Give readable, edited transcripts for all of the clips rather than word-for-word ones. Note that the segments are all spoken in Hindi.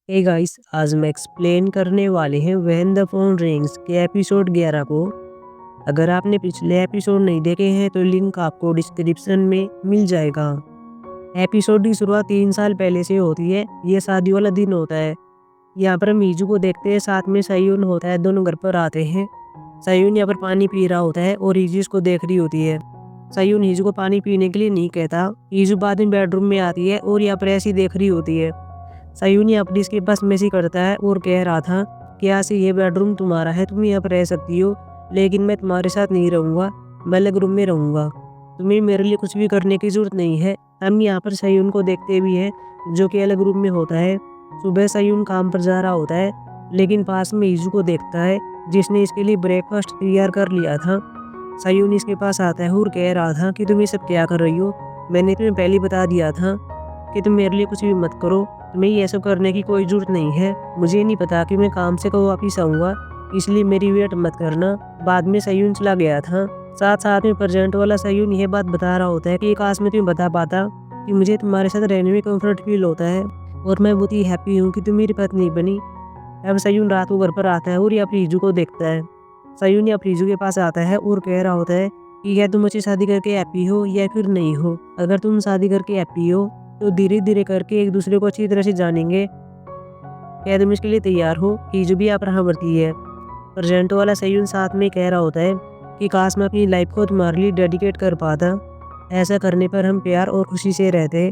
हे गाइस, आज हम एक्सप्लेन करने वाले हैं व्हेन द फोन रिंग्स के एपिसोड 11 को। अगर आपने पिछले एपिसोड नहीं देखे हैं तो लिंक आपको डिस्क्रिप्शन में मिल जाएगा। एपिसोड की शुरुआत 3 साल पहले से होती है। ये शादी वाला दिन होता है। यहाँ पर हम हीजू को देखते हैं, साथ में सयून होता है। दोनों घर पर आते हैं। सयून यहाँ पर पानी पी रहा होता है और हीजू इसको देख रही होती है। सयून हीजू को पानी पीने के लिए नहीं कहता। हीजू बाद में बेडरूम में आती है और यहाँ पर ऐसी देख रही होती है। सयून यहाँ पर इसके पास मैसेज करता है और कह रहा था कि यहाँ से ये बेडरूम तुम्हारा है, तुम यहाँ पर रह सकती हो, लेकिन मैं तुम्हारे साथ नहीं रहूँगा, मैं अलग रूम में रहूँगा। तुम्हें मेरे लिए कुछ भी करने की जरूरत नहीं है। हम यहाँ पर सयून को देखते भी हैं जो कि अलग रूम में होता है। सुबह सयून काम पर जा रहा होता है, लेकिन पास में हीजू को देखता है जिसने इसके लिए ब्रेकफास्ट तैयार कर लिया था। सयून इसके पास आता है और कह रहा था कि तुम ये सब क्या कर रही हो, मैंने तुम्हें पहले ही बता दिया था कि तुम मेरे लिए कुछ भी मत करो, तुम्हें ये सब करने की कोई जरूरत नहीं है। मुझे नहीं पता कि मैं काम से कब वापिस आऊँगा, इसलिए मेरी वेट मत करना। बाद में सयून चला गया था। साथ साथ में प्रेजेंट वाला सयून यह बात बता रहा होता है कि काश मैं तुम्हें बता पाता कि मुझे तुम्हारे साथ रहने में कंफर्ट फील होता है और मैं बहुत ही हैप्पी हूँ कि तुम मेरी पत्नी बनी। अब सयून रात को घर पर आता है और यहाँ फ्रीजू को देखता है। सयून यहाँ फ्रीजू के पास आता है और कह रहा होता है कि क्या तुम मुझसे शादी करके हैप्पी हो या फिर नहीं हो। अगर तुम शादी करके हैप्पी हो तो धीरे धीरे करके एक दूसरे को अच्छी तरह से जानेंगे। क्या तुम इसके लिए तैयार हो? हीजू भी यहाँ पर हाँ भरती है। प्रेजेंट वाला सयून साथ में कह रहा होता है कि काश मैं अपनी लाइफ को तुम्हारे लिए डेडिकेट कर पाता, ऐसा करने पर हम प्यार और खुशी से रहते,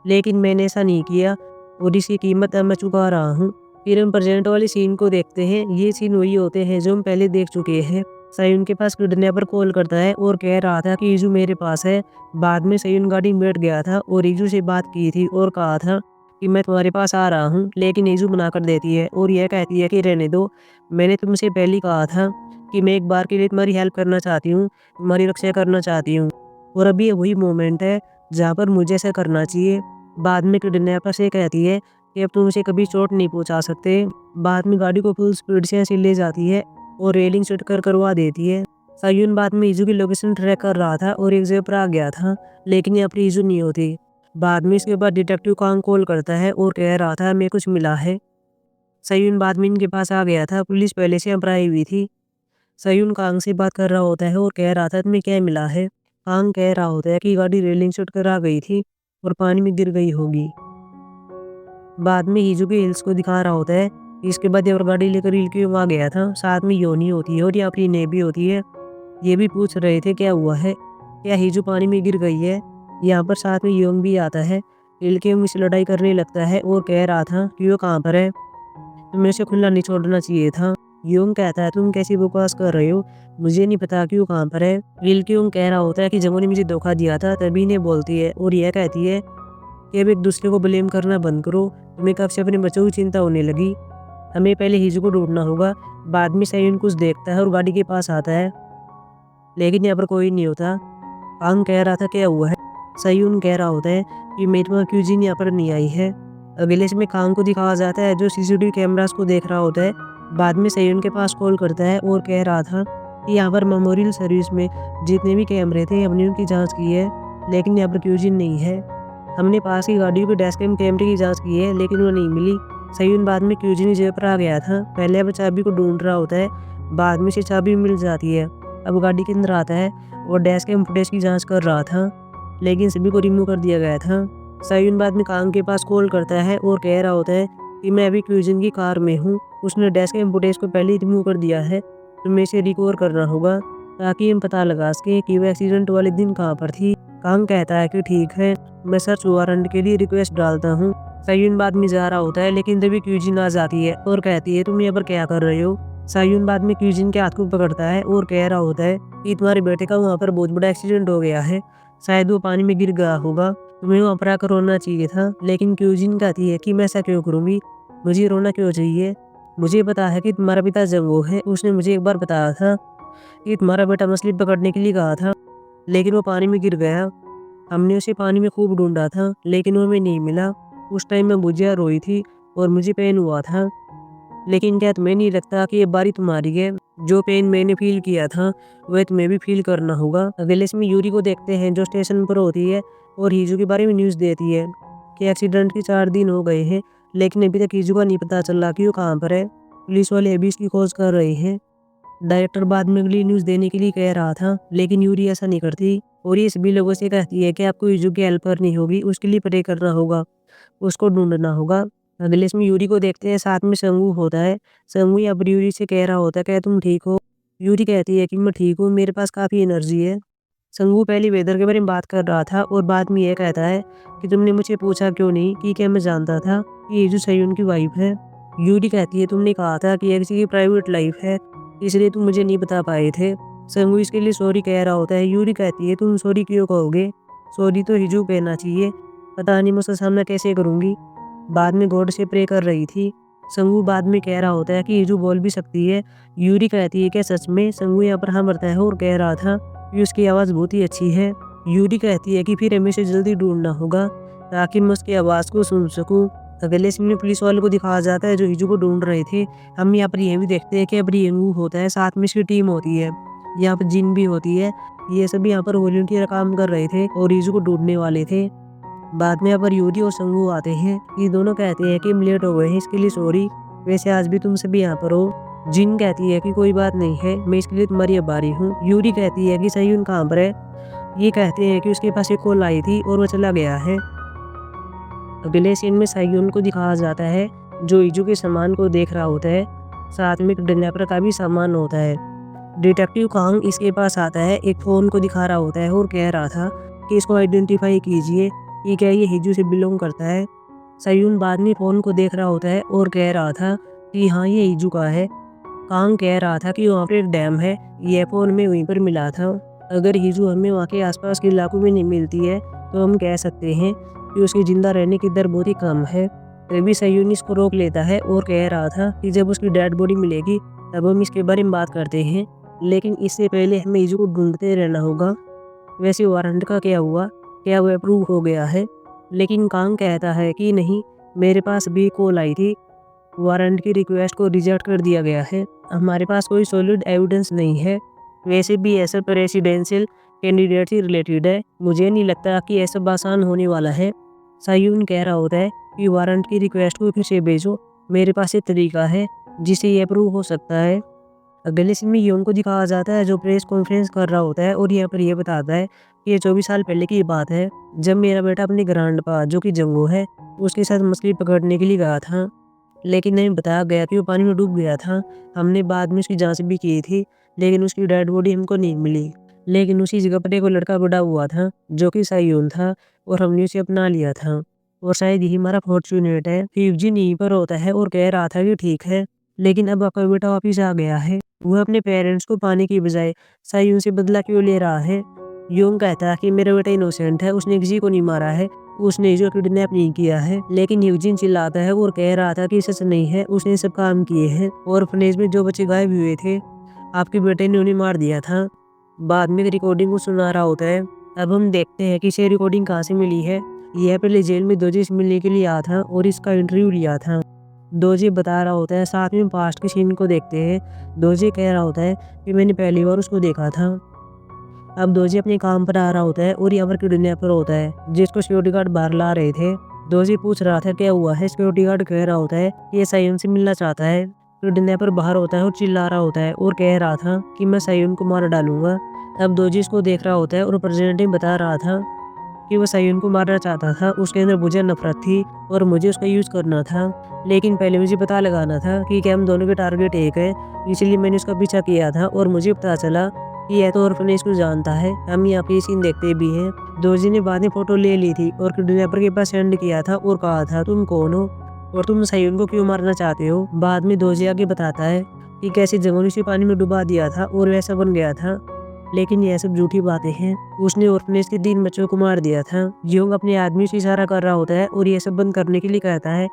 लेकिन मैंने ऐसा नहीं किया और इसकी कीमत अब मैं चुका रहा हूँ। फिर हम प्रेजेंट वाले सीन को देखते हैं। ये सीन वही होते हैं जो हम पहले देख चुके हैं। सयून के पास किडनैपर कॉल करता है और कह रहा था कि हीजू मेरे पास है। बाद में सयून गाड़ी में बैठ गया था और हीजू से बात की थी और कहा था कि मैं तुम्हारे पास आ रहा हूँ, लेकिन हीजू मना कर देती है और यह कहती है कि रहने दो, मैंने तुमसे पहले ही कहा था कि मैं एक बार के लिए तुम्हारी हेल्प करना चाहती हूँ, तुम्हारी रक्षा करना चाहती हूँ, और अभी वही मोमेंट है जहाँ पर मुझे ऐसा करना चाहिए। बाद में किडनैपर से कहती है कि अब तुम उसे कभी चोट नहीं पहुँचा सकते। बाद में गाड़ी को फुल स्पीड से ऐसे ले जाती है और रेलिंग सेट करवा देती है। सयून बाद में हीजू की लोकेशन ट्रैक कर रहा था और एक जगह पर आ गया था, लेकिन यहाँ पर हीजू नहीं होती। बाद में इसके बाद डिटेक्टिव कांग कॉल करता है और कह रहा था हमें कुछ मिला है। सयून बाद में इनके पास आ गया था। पुलिस पहले से यहाँ पर आई हुई थी। सयून कांग से बात कर रहा होता है और कह रहा था तुम्हें क्या मिला है। कांग कह रहा होता है कि गाड़ी रेलिंग सेट कर आ गई थी और पानी में गिर गई होगी। बाद में हीजू के हिल्स को दिखा रहा होता है। इसके बाद ये गाड़ी लेकर इल्क्यूम आ गया था। साथ में योनी होती है और यहाँ पर ने भी होती है। ये भी पूछ रहे थे क्या हुआ है, क्या हीजू पानी में गिर गई है। यहाँ पर साथ में योंग भी आता है। इल्क्यूम इससे लड़ाई करने लगता है और कह रहा था कि वो कहाँ पर है, तुम्हें उसे खुला नहीं छोड़ना चाहिए था। योंग कहता है तुम कैसी बकवास कर रहे हो, मुझे नहीं पता कि वो कहाँ पर है। इल्क्यूम कह रहा होता है कि जब उन्होंने मुझे धोखा दिया था तभी ने बोलती है और यह कहती है कि अब एक दूसरे को ब्लेम करना बंद करो, तुम्हें कब से अपने बच्चों की चिंता होने लगी, हमें पहले हीजू को ढूंढना होगा। बाद में सयून कुछ देखता है और गाड़ी के पास आता है, लेकिन यहाँ पर कोई नहीं होता। कांग कह रहा था क्या हुआ है। सयून कह रहा होता है कि मेरी माँ क्यूजिन यहाँ पर नहीं आई है। अगले में कांग को दिखाया जाता है जो सीसीटीवी कैमरास को देख रहा होता है। बाद में सयून के पास कॉल करता है और कह रहा था कि यहाँ पर मेमोरियल सर्विस में जितने भी कैमरे थे हमने उनकी जाँच की है, लेकिन यहाँ पर क्यूजिन नहीं है। हमने पास की गाड़ियों के डैश कैम कैमरे की जाँच की है, लेकिन वो नहीं मिली। सयून बाद में क्यूजिन की जगह पर आ गया था। पहले अब चाबी को ढूंढ रहा होता है, बाद में से चाबी मिल जाती है। अब गाड़ी के अंदर आता है और डैश कैम फुटेज की जांच कर रहा था, लेकिन सभी को रिमूव कर दिया गया था। सयून बाद में कांग के पास कॉल करता है और कह रहा होता है कि मैं अभी क्यूजिन की कार में हूँ, उसने डैश कैम फुटेज को पहले ही रिमूव कर दिया है, तुम्हें इसे रिकवर करना होगा ताकि हम पता लगा सकें कि वह एक्सीडेंट वाले दिन कहाँ पर थी। कांग कहता है कि ठीक है, मैं सर्च वारंट के लिए रिक्वेस्ट डालता हूँ। सयून बाद में जा रहा होता है, लेकिन तभी क्यूजिन आ जाती है और कहती है तुम यहाँ पर क्या कर रहे हो। सयून बाद में क्यूजिन के हाथ को पकड़ता है और कह रहा होता है कि तुम्हारे बेटे का वहाँ पर बहुत बड़ा एक्सीडेंट हो गया है, शायद वो पानी में गिर गया होगा, तुम्हें वहाँ पर आकर रोना चाहिए था। लेकिन क्यूजिन कहती है कि मैं ऐसा क्यों करूँगी, मुझे रोना क्यों चाहिए, मुझे पता है कि तुम्हारा पिता जब वो है उसने मुझे एक बार बताया था कि तुम्हारा बेटा मछली पकड़ने के लिए कहा था, लेकिन वो पानी में गिर गया। हमने उसे पानी में खूब ढूंढा था, लेकिन वो हमें नहीं मिला। उस टाइम मैं बुझिया रोई थी और मुझे पेन हुआ था, लेकिन क्या तुम्हें नहीं लगता कि ये बारी तुम्हारी है, जो पेन मैंने फील किया था वह तुम्हें भी फील करना होगा। अगले इसमें यूरी को देखते हैं जो स्टेशन पर होती है और हीजू के बारे में न्यूज़ देती है कि एक्सीडेंट के 4 दिन हो गए हैं, लेकिन अभी तक हीजू का नहीं पता चल रहा कि वो कहाँ पर है। पुलिस वाले अभी इसकी खोज कर रहे हैं। डायरेक्टर बाद में अगली न्यूज़ देने के लिए कह रहा था, लेकिन यूरी ऐसा नहीं करती और ये सभी लोगों से कहती है कि आपको हीजू की हेल्प करनी होगी, उसके लिए प्रे करना होगा, उसको ढूंढना होगा। अगले इसमें यूरी को देखते हैं, साथ में संगू होता है। संगू यहाँ पर यूरी से कह रहा होता है, क्या तुम ठीक हो? यूरी कहती है कि मैं ठीक हूँ, मेरे पास काफ़ी एनर्जी है। संगू पहले वेदर के बारे में बात कर रहा था और बाद में यह कहता है कि तुमने मुझे पूछा क्यों नहीं कि क्या मैं जानता था कि ये जो सयून की वाइफ है। यूरी कहती है तुमने कहा था कि ये किसी की प्राइवेट लाइफ है, इसलिए तुम मुझे नहीं बता पाए थे। संगू इसके लिए सॉरी कह रहा होता है। यूरी कहती है तुम सॉरी क्यों कहोगे, सॉरी तो हिजू कहना चाहिए, पता नहीं मैं उसका सामना कैसे करूँगी। बाद में गॉड से प्रे कर रही थी। संगू बाद में कह रहा होता है कि हिजू बोल भी सकती है। यूरी कहती है क्या सच में? संगू यहाँ पर हाँ भरता है और कह रहा था कि उसकी आवाज़ बहुत ही अच्छी है। यूरी कहती है कि फिर हमें इसे जल्दी ढूंढना होगा ताकि मैं उसकी आवाज़ को सुन सकूं। अगले सीन में पुलिस वालों को दिखाया जाता है जो हिजू को ढूंढ रहे थे। हम यहाँ पर यह भी देखते हैं कि अब रियंगू होता है, साथ में इसकी टीम होती है, यहाँ पर जिन भी होती है। ये सभी यहाँ पर वॉलंटियर काम कर रहे थे और हिजू को ढूंढने वाले थे। बाद में यहाँ पर यूरी और संगू आते हैं। ये दोनों कहते हैं कि हम लेट हो गए हैं, इसके लिए सॉरी, वैसे आज भी तुम सभी यहाँ पर हो। जिन कहती है कि कोई बात नहीं है, मैं इसके लिए तुम्हारी आभारी हूँ। यूरी कहती है कि सयून कहाँ पर है? ये कहते हैं कि उसके पास एक कॉल आई थी और वो चला गया है। अगले सीन में सयून को दिखाया जाता है जो हिजू के सामान को देख रहा होता है, साथ में किडनैपर का भी सामान होता है। डिटेक्टिव कांग इसके पास आता है, एक फ़ोन को दिखा रहा होता है और कह रहा था कि इसको आइडेंटिफाई कीजिए, ये क्या ये हिजू से बिलोंग करता है। सयून बाद में फ़ोन को देख रहा होता है और कह रहा था कि हाँ ये हिजू का है। कांग कह रहा था कि वहाँ पर एक डैम है, ये फ़ोन में वहीं पर मिला था। अगर हिजू हमें वहाँ के आसपास के इलाकों में नहीं मिलती है तो हम कह सकते हैं कि उसकी ज़िंदा रहने की दर बहुत ही कम है। तभी सयून इसको रोक लेता है और कह रहा था कि जब उसकी डेड बॉडी मिलेगी तब हम इसके बारे में बात करते हैं, लेकिन इससे पहले हमें हिजू को ढूंढते रहना होगा। वैसे वारंट का क्या हुआ, क्या वो अप्रूव हो गया है? लेकिन कांग कहता है कि नहीं, मेरे पास भी कॉल आई थी, वारंट की रिक्वेस्ट को रिजेक्ट कर दिया गया है, हमारे पास कोई सॉलिड एविडेंस नहीं है। वैसे भी ऐसा प्रेसिडेंशियल कैंडिडेट से रिलेटेड है, मुझे नहीं लगता कि ऐसा आसान होने वाला है। सयून कह रहा होता है कि वारंट की रिक्वेस्ट को फिर से भेजो, मेरे पास एक तरीका है जिससे ये अप्रूव हो सकता है। अगले सीन में योंग को दिखाया जाता है जो प्रेस कॉन्फ्रेंस कर रहा होता है और यहाँ पर यह बताता है कि ये 24 साल पहले की बात है, जब मेरा बेटा अपने ग्रांडपा जो कि जंगो है उसके साथ मछली पकड़ने के लिए गया था, लेकिन हमें बताया गया कि वो पानी में डूब गया था। हमने बाद में उसकी जांच भी की थी, लेकिन उसकी डेड बॉडी हमको नहीं मिली। लेकिन उसी जगह पर एक लड़का बड़ा हुआ था जो कि सायोन था और हमने उसे अपना लिया था और शायद यही हमारा फॉर्चूनेट है। यूजिन यहीं पर होता है और कह रहा था कि ठीक है, लेकिन अब आपका बेटा वापिस आ गया है, वह अपने पेरेंट्स को पाने की बजाय सायोन से बदला क्यों ले रहा है? योंग कहता है कि मेरा बेटा इनोसेंट है, उसने किसी को नहीं मारा है, उसने जो किडनैप नहीं किया है। लेकिन यूजिन चिल्लाता है और कह रहा था कि सच नहीं है, उसने सब काम किए हैं और ऑर्फनेज में जो बच्चे गायब हुए थे आपके बेटे ने उन्हें मार दिया था। बाद में रिकॉर्डिंग को सुना रहा होता है। अब हम देखते हैं कि इसे रिकॉर्डिंग कहाँ से मिली है। यह पहले जेल में दोजे से मिलने के लिए आया था और इसका इंटरव्यू लिया था। दोजे बता रहा होता है, साथ में पास्ट के सीन को देखते हैं। दोजे कह रहा होता है कि मैंने पहली बार उसको देखा था। अब दोजे अपने काम पर आ रहा होता है और यहाँ पर किडनैपर होता है जिसको सिक्योरिटी गार्ड बाहर ला रहे थे। दोजे पूछ रहा था क्या हुआ है, सिक्योरिटी गार्ड कह रहा होता है कि ये सायोन से मिलना चाहता है। किडनैपर बाहर होता है और चिल्ला रहा होता है और कह रहा था कि मैं सायोन को मार डालूंगा। अब दोजे इसको देख रहा होता है और रिप्रेजेंटेटिव बता रहा था कि वो सायोन को मारना चाहता था, उसके अंदर मुझे नफरत थी और मुझे उसका यूज़ करना था, लेकिन पहले मुझे पता लगाना था कि क्या हम दोनों के टारगेट एक है, इसलिए मैंने उसका पीछा किया था और मुझे पता चला कि यह तो ऑर्फनेज को जानता है। हम यहाँ पे सीन देखते भी हैं। दोजी ने बाद में फोटो ले ली थी और किडनैपर के पास सेंड किया था और कहा था तुम कौन हो और तुम सायोन को क्यों मारना चाहते हो। बाद में दोजी आगे बताता है कि कैसे जंगल उसे पानी में डुबा दिया था और वैसा बन गया था, लेकिन यह सब झूठी बातें हैं। उसने ऑर्फनेज के 3 बच्चों को मार दिया था। योंग अपने आदमी से इशारा कर रहा होता है और यह सब बंद करने के लिए कहता है।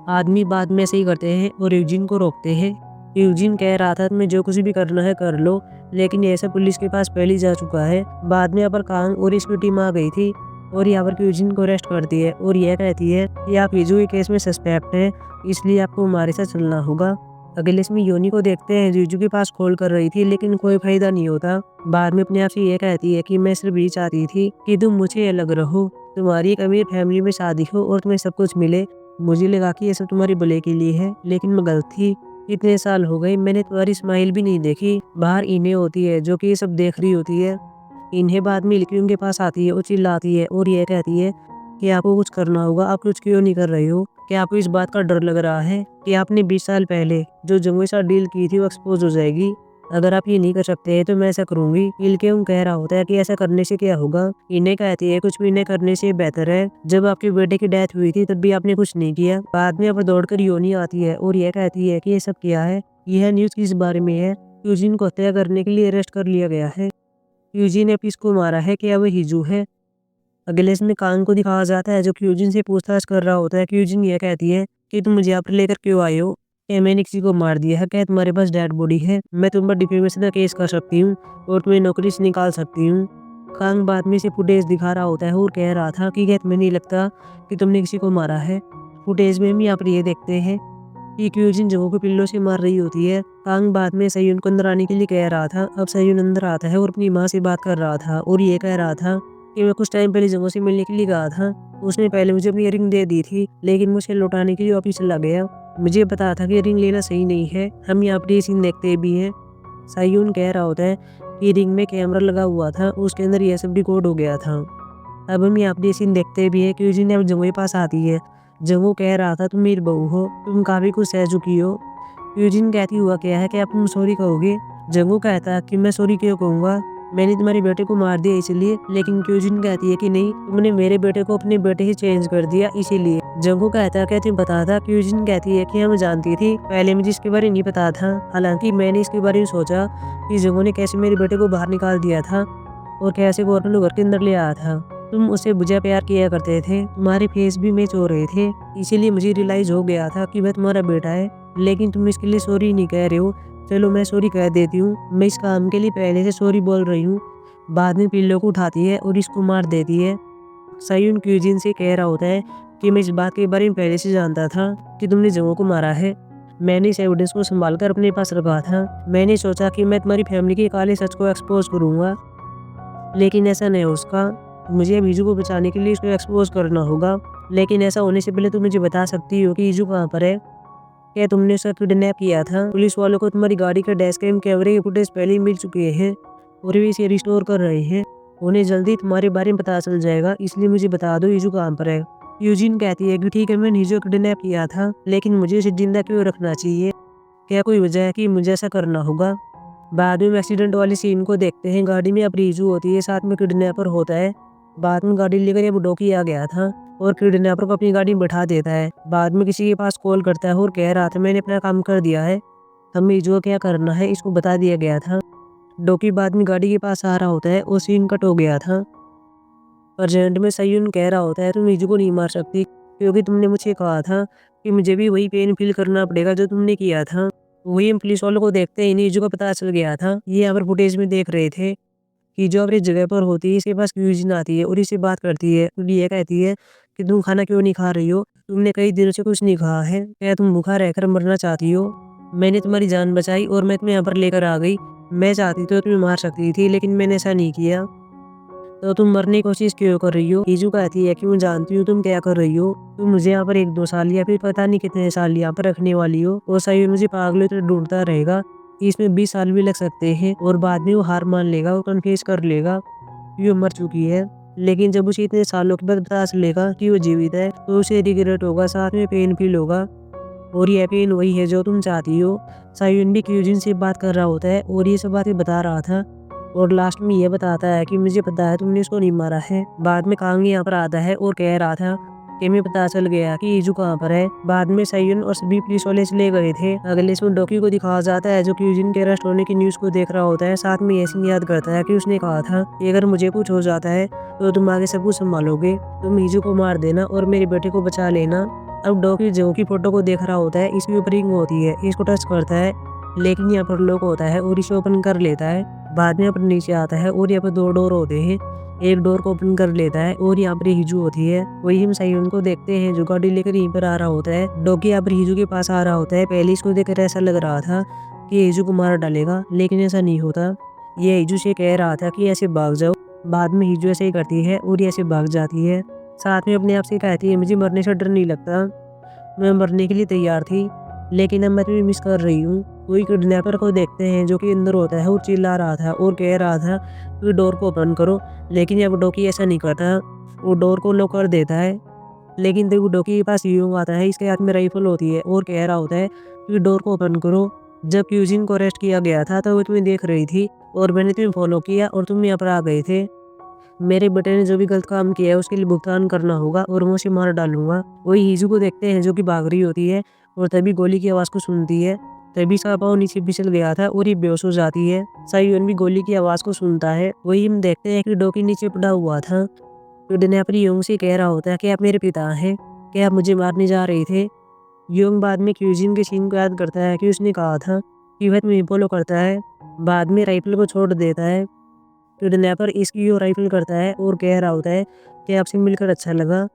आदमी बाद में ऐसे ही करते हैं और यूजिन को रोकते हैं। यूजिन कह रहा था तुम्हें जो कुछ भी करना है कर लो, लेकिन यह सब पुलिस के पास पहले जा चुका है। बाद में यहाँ पर कांग और इसकी टीम आ गई थी और यहाँ पर यूजिन को अरेस्ट करती है और यह कहती है कि आप हिजू के केस में सस्पेक्ट हैं, इसलिए आपको हमारे साथ चलना होगा। अगले इसमें योनी को देखते हैं जीजू के पास कॉल कर रही थी लेकिन कोई फायदा नहीं होता। बाद में अपने आप से ये कहती है कि मैं सिर्फ ये चाहती थी कि तुम मुझे अलग रहो, तुम्हारी एक अमीर फैमिली में शादी हो और तुम्हें सब कुछ मिले, मुझे लगा कि ये सब तुम्हारे भले के लिए है, लेकिन मैं गलत थी। इतने साल हो गए मैंने तुम्हारी स्माइल भी नहीं देखी। बाहर इन्हें होती है जो कि ये सब देख रही होती है। इन्हें बाद में इल्की उनके पास आती है और चिल्लाती है और ये कहती है कि आपको कुछ करना होगा, आप कुछ क्यों नहीं कर रहे हो? क्या आपको इस बात का डर लग रहा है कि आपने 20 साल पहले जो जंगों के साथ डील की थी वो एक्सपोज हो जाएगी? अगर आप ये नहीं कर सकते हैं तो मैं ऐसा करूंगी। इल्के कह रहा होता है कि ऐसा करने से क्या होगा? इन्हें कहती है कुछ भी नहीं करने से बेहतर है। जब आपके बेटे की डेथ हुई थी तब भी आपने कुछ नहीं किया। बाद में अब दौड़कर योनी आती है और यह कहती है कि ये सब क्या है? यह न्यूज किस बारे में है? यूजिन को हत्या करने के लिए अरेस्ट कर लिया गया है। यूजिन ने किसको मारा है? क्या वो हिजू है? अगले इसमें कांग को दिखाया जाता है जो कि यूजिन से पूछताछ कर रहा होता है कि यूजिन यह कहती है कि तुम मुझे यहाँ पर लेकर क्यों आए हो? क्या मैंने किसी को मार दिया है? क्या तुम्हारे पास डेड बॉडी है? मैं तुम पर डिफेमेशन का केस कर सकती हूँ और तुम्हें नौकरी से निकाल सकती हूँ। कांग बाद में से फुटेज दिखा रहा होता है और कह रहा था कि क्या तुम्हें नहीं लगता कि तुमने किसी को मारा है? फुटेज में हम यहाँ पर ये देखते हैं कि यूजिन जगहों को पिल्लों से मार रही होती है। कांग बाद में सयून को अंदर आने के लिए कह रहा था। अब सयून अंदर आता है और अपनी माँ से बात कर रहा था और ये कह रहा था कि मैं कुछ टाइम पहले जगहों से मिलने के लिए गया था। उसने पहले मुझे अपनी इयररिंग दे दी थी, लेकिन मुझे लौटाने के लिए वापिस चला गया। मुझे पता था कि इयररिंग लेना सही नहीं है। हम यहाँ पर ये सीन देखते भी हैं। सयून कह रहा होता है कि रिंग में कैमरा लगा हुआ था, उसके अंदर यह सब रिकॉर्ड हो गया था। अब हम यहाँ पर ये सीन देखते भी है कि यूजिन अब जंगों के पास आती है। जंगो कह रहा था तुम मेरी बहू हो, तुम काफी कुछ सह चुकी हो। यूजिन कहती हुआ क्या है कि आप तुम सॉरी कहोगे? जंगो कहता है कि मैं सॉरी क्यों कहूँगा, मैंने तुम्हारे बेटे को मार दिया इसलिए। लेकिन क्यूजिन कहती है कि नहीं, तुमने मेरे बेटे को अपने बेटे से चेंज कर दिया इसीलिए। जंगो कहता है क्या तुम्हें पता था? क्यूजिन कहती है कि हम जानती थी, पहले मुझे इसके बारे में नहीं पता था। हालांकि मैंने इसके बारे में सोचा कि जंगो ने कैसे मेरे बेटे को बाहर निकाल दिया था और कैसे वो अपने घर के अंदर ले आया था। तुम उसे बुझा प्यार किया करते थे, तुम्हारे फेस भी मैच हो रहे थे, इसीलिए मुझे रियलाइज हो गया था कि वह तुम्हारा बेटा है। लेकिन तुम इसके लिए सॉरी नहीं कह रहे हो। चलो मैं सॉरी कह देती हूँ, मैं इस काम के लिए पहले से सॉरी बोल रही हूँ। बाद में पिल्लो को उठाती है और इसको मार देती है। सयून क्यूजिन से कह रहा होता है कि मैं इस बात के बारे में पहले से जानता था कि तुमने जंगों को मारा है। मैंने इस एविडेंस को संभाल कर अपने पास रखा था। मैंने सोचा कि मैं तुम्हारी फैमिली के काले सच को एक्सपोज करूँगा, लेकिन ऐसा नहीं उसका। मुझे अब ईजू को बचाने के लिए इसको एक्सपोज करना होगा। लेकिन ऐसा होने से पहले तुम मुझे बता सकती हो कि ईजू कहाँ पर है? क्या तुमने उसका किडनैप किया था? पुलिस वालों को तुम्हारी गाड़ी का डैश कैम कैमरे के फुटेज पहले ही मिल चुके हैं और वे इसे रिस्टोर कर रहे हैं। उन्हें जल्दी तुम्हारे बारे में पता चल जाएगा, इसलिए मुझे बता दो ईजू कहाँ पर है। यूजिन कहती है कि ठीक है, मैंने ईजू को किडनैप किया था, लेकिन मुझे उसे जिंदा क्यों रखना चाहिए? क्या कोई वजह है कि मुझे ऐसा करना होगा? बाद में एक्सीडेंट वाली सीन को देखते हैं। गाड़ी में अब रीजू होती है, साथ में किडनैपर होता है। बाद में गाड़ी लेकर अब डोकी आ गया था और किडनैपर को अपनी गाड़ी में बैठा देता है। बाद में किसी के पास कॉल करता है और कह रहा था मैंने अपना काम कर दिया है, हमें ईजू को क्या करना है इसको बता दिया गया था। डोकी बाद में गाड़ी के पास आ रहा होता है और सीन कट हो गया था। अर्जेंट में सयून कह रहा होता है तुम ईजू को नहीं मार सकती, क्योंकि तुमने मुझे कहा था कि मुझे भी वही पेन फील करना पड़ेगा जो तुमने किया था। वही हम पुलिस वालों को देखते ही ईजू का पता चल गया था। ये यहाँ पर फुटेज में देख रहे थे कि जो अपनी जगह पर होती है, इसके पास क्यूजिन आती है और इससे बात करती है। ये कहती है कि तुम खाना क्यों नहीं खा रही हो? तुमने कई दिनों से कुछ नहीं खाया है, क्या तुम भूखा रहकर मरना चाहती हो? मैंने तुम्हारी जान बचाई और मैं तुम्हें यहाँ पर लेकर आ गई। मैं चाहती तो तुम्हें मार सकती थी, लेकिन मैंने ऐसा नहीं किया। तो तुम मरने की कोशिश क्यों कर रही हो? ईजू कहती है कि मैं जानती हूँ तुम क्या कर रही हो। तुम मुझे यहाँ पर 1-2 साल या फिर पता नहीं कितने साल यहाँ पर रखने वाली हो और सही मुझे पागलों तो ढूंढता रहेगा। इसमें 20 साल भी लग सकते हैं और बाद में वो हार मान लेगा और कन्फेस कर लेगा कि वो मर चुकी है। लेकिन जब उसे इतने सालों के बाद पता चलेगा कि वो जीवित है तो उसे रिग्रेट होगा, साथ में पेन फील होगा और ये पेन वही है जो तुम चाहती हो। सायुन भी क्यूजिन से बात कर रहा होता है और ये सब बातें बता रहा था और लास्ट में ये बताता है कि मुझे पता है तुमने इसको नहीं मारा है। बाद में कांग यहाँ पर आता है और कह रहा था कि मैं पता चल गया कि ईजू कहाँ पर है। बाद में सयून और सभी पुलिस वाले चले गए थे। अगले इसमें डोकी को दिखाया जाता है जो कि यूजिन के अरेस्ट होने की न्यूज़ को देख रहा होता है। साथ में ऐसी याद करता है कि उसने कहा था कि अगर मुझे कुछ हो जाता है तो तुम आगे सब कुछ संभालोगे, तुम ईजू को मार देना और मेरे बेटे को बचा लेना। अब डोकी जो की फोटो को देख रहा होता है, इसके ऊपर रिंग होती है, इसको टच करता है, लेकिन यहाँ पर लॉक होता है और इसे ओपन कर लेता है। बाद में यहाँ पर नीचे आता है और यहाँ पर 2 डोर होते हैं, एक डोर को ओपन कर लेता है और यहाँ पर हिजू होती है। वही हम सायुन को देखते हैं जो गाड़ी लेकर यहीं पर आ रहा होता है। डोकी यहाँ पर हिजू के पास आ रहा होता है। पहले इसको देखकर ऐसा लग रहा था कि हिजू को मार डालेगा, लेकिन ऐसा नहीं होता। ये हिजू से कह रहा था कि ऐसे भाग जाओ। बाद में हिजू ऐसे ही करती है और ऐसे भाग जाती है। साथ में अपने आप से कहती है मुझे मरने से डर नहीं लगता। मैं मरने के लिए तैयार थी, लेकिन अब मैं तुम्हें मिस कर रही हूँ। कोई किडनैपर को देखते हैं जो कि अंदर होता है और चिल्ला रहा था और कह रहा था कि डोर को ओपन करो, लेकिन अब डोकी ऐसा नहीं करता। वो डोर को लॉक कर देता है, लेकिन तब डोकी के पास यूं आता है, इसके हाथ में राइफल होती है और कह रहा होता है कि डोर को ओपन करो। जब क्यूजिन को अरेस्ट किया गया था तो वो तुम्हें देख रही थी और मैंने तुम्हें फॉलो किया और तुम यहाँ पर आ गए थे। मेरे बेटे ने जो भी गलत काम किया है उसके लिए भुगतान करना होगा और मैं उसे मार डालूंगा। वही हीजू को देखते हैं जो कि भाग रही होती है और तभी गोली की आवाज़ को सुनती है। तभी उसका पाँव नीचे फिसल गया था और ये बेहोश हो जाती है। सायुन भी गोली की आवाज़ को सुनता है। वही हम देखते हैं कि डोकी नीचे पड़ा हुआ था। किडनैपर योंग से कह रहा होता है कि आप मेरे पिता हैं, क्या आप मुझे मारने जा रहे थे। योंग बाद में क्यूजिन के सीन को याद करता है कि उसने कहा था कि वह तुम्हें फॉलो करता है। बाद में राइफल को छोड़ देता है। किडनैपर इसकी ओर राइफल करता है और कह रहा होता है कि आपसे मिलकर अच्छा लगा।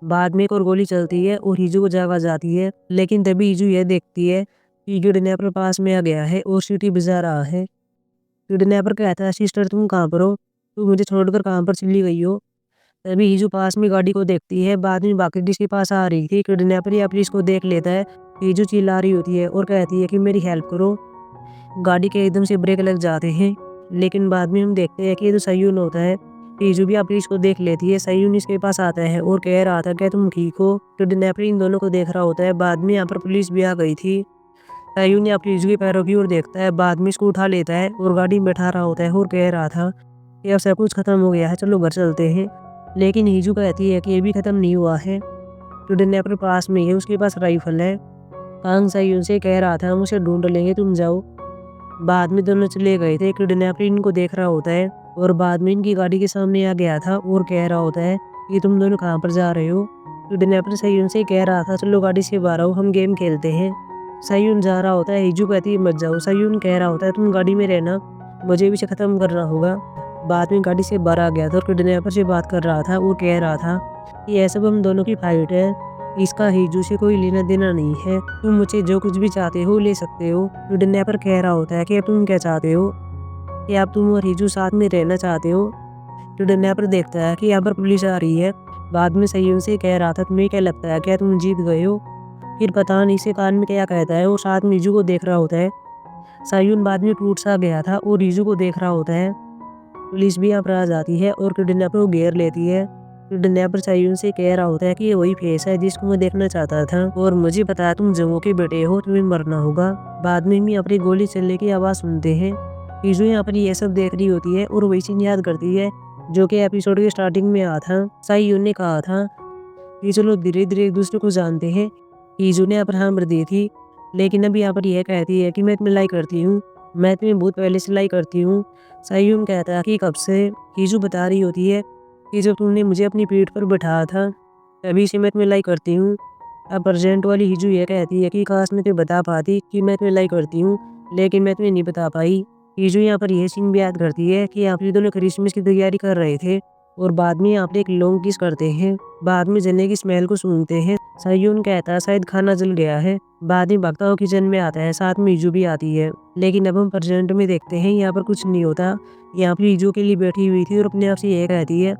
बाद में एक और गोली चलती है और हीजू को जगह जाती है, लेकिन तभी हीजू यह देखती है कि किडनैपर पास में आ गया है और सीटी बजा रहा है। किडनैपर कहता है, सिस्टर तुम कहाँ पर हो, तुम मुझे छोड़कर कहाँ पर चली गई हो। तभी हीजू पास में गाड़ी को देखती है। बाद में बाकी किसके पास आ रही थी। किडनैपर या पुलिस को देख लेता है। हीजू चिल्ला रही होती है और कहती है कि मेरी हेल्प करो। गाड़ी के एकदम से ब्रेक लग जाते हैं, लेकिन बाद में हम देखते हैं कि ये तो सयून होता है। हीजू भी पुलिस को देख लेती है। सयून इसके पास आता है और कह रहा था क्या तुम ठीक हो। किडनैपर इन दोनों को देख रहा होता है। बाद में यहाँ पर पुलिस भी आ गई थी। सयून या हीजू के पैरों की ओर देखता है। बाद में इसको उठा लेता है और गाड़ी में बैठा रहा होता है और कह रहा था कि अब सब कुछ खत्म हो गया है, चलो घर चलते हैं। लेकिन हीजू कहती है कि ये भी खत्म नहीं हुआ है। किडनैपर पास में है, उसके पास राइफल है। कांग सयून से कह रहा था हम उसे ढूंढ लेंगे, तुम जाओ। बाद में दोनों चले गए थे। किडनैपर इनको देख रहा होता है और बाद में इनकी गाड़ी के सामने आ गया था और कह रहा होता है कि तुम दोनों कहाँ पर जा रहे हो। किडनैपर सयून से कह रहा था चलो गाड़ी से बाहर आओ, हम गेम खेलते हैं। सयून जा रहा होता है, हिजू कहती है मत जाओ। सयून कह रहा होता है तुम गाड़ी में रहना, मुझे भी इसे खत्म करना होगा। बाद में गाड़ी से बाहर आ गया था और किडनैपर से बात कर रहा था और कह रहा था कि यह सब हम दोनों की फाइट है, इसका हीजू से कोई लेना देना नहीं है, तुम मुझे जो कुछ भी चाहते हो ले सकते हो। किडनैपर कह रहा होता है कि अब तुम क्या चाहते हो, कि अब तुम और हीजू साथ में रहना चाहते हो। किडनैपर देखता है कि यहाँ पर पुलिस आ रही है। बाद में सयून से कह रहा था तुम्हें क्या लगता है क्या तुम जीत गए हो। फिर पता नहीं इसे कान में क्या कहता है और साथ में हीजू को देख रहा होता है। सयून बाद में टूट सा गया था और हीजू को देख रहा होता है। पुलिस भी यहाँ पर आ जाती है और किडनैपर को घेर लेती है। किडनैपर सयून से कह रहा होता है कि ये वही फेस है जिसको मैं देखना चाहता था और मुझे पता है तुम जंगों के बेटे हो, तुम्हें मरना होगा। बाद में भी अपनी गोली चलने की आवाज़ सुनते हैं। हीजू यहाँ पर ये सब देख रही होती है और वही सीन याद करती है जो कि एपिसोड के स्टार्टिंग में आया था। सयून ने कहा था कि चलो धीरे धीरे एक दूसरे को जानते हैं। हीजू ने यहाँ पर हाँ भर दी थी, लेकिन अब यहाँ पर यह कहती है कि मैं तुम्हें लाइक करती हूँ, मैं तुम्हें बहुत पहले से लाइक करती हूँ। सयून कहता है कि कब से। हीजू बता रही होती है कि जब तुमने मुझे अपनी पीठ पर बैठाया था तभी से मैं तुम्हें लाइक करती हूँ। अब अर्जेंट वाली हीजू ये कहती है कि काश मैं तुम्हें बता पाती कि मैं तुम्हें लाइक करती हूँ, लेकिन मैं तुम्हें नहीं बता पाई। हीजू यहाँ पर यह सीन भी याद करती है कि आप ये दोनों क्रिसमस की तैयारी कर रहे थे और बाद में आप एक लॉन्ग किस करते हैं। बाद में जलने की स्मेल को सूंघते हैं। सयून कहता है शायद खाना जल गया है। बाद में भगता हुआ किचन में आता है, साथ में हीजू भी आती है। लेकिन अब हम प्रेजेंट में देखते हैं यहाँ पर कुछ नहीं होता। यहाँ पर हीजू के लिए बैठी हुई थी और अपने आप से यह कहती है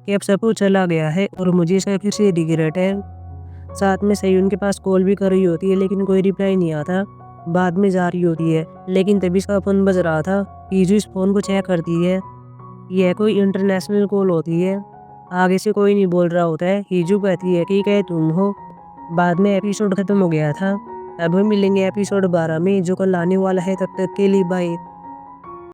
कि अब सब कुछ चला गया है और मुझे इसका फिर से रिग्रेट है। साथ में सयून के पास कॉल भी कर रही होती है लेकिन कोई रिप्लाई नहीं आता। बाद में जा रही होती है, लेकिन तभी इसका फोन बज रहा था। हीजू इस फोन को चेक करती है, यह कोई इंटरनेशनल कॉल होती है। आगे से कोई नहीं बोल रहा होता है। हीजू कहती है कि क्या तुम हो। बाद में एपिसोड खत्म हो गया था। अब हम मिलेंगे एपिसोड 12 में जो कल आने वाला है। तब तक के लिए बाय।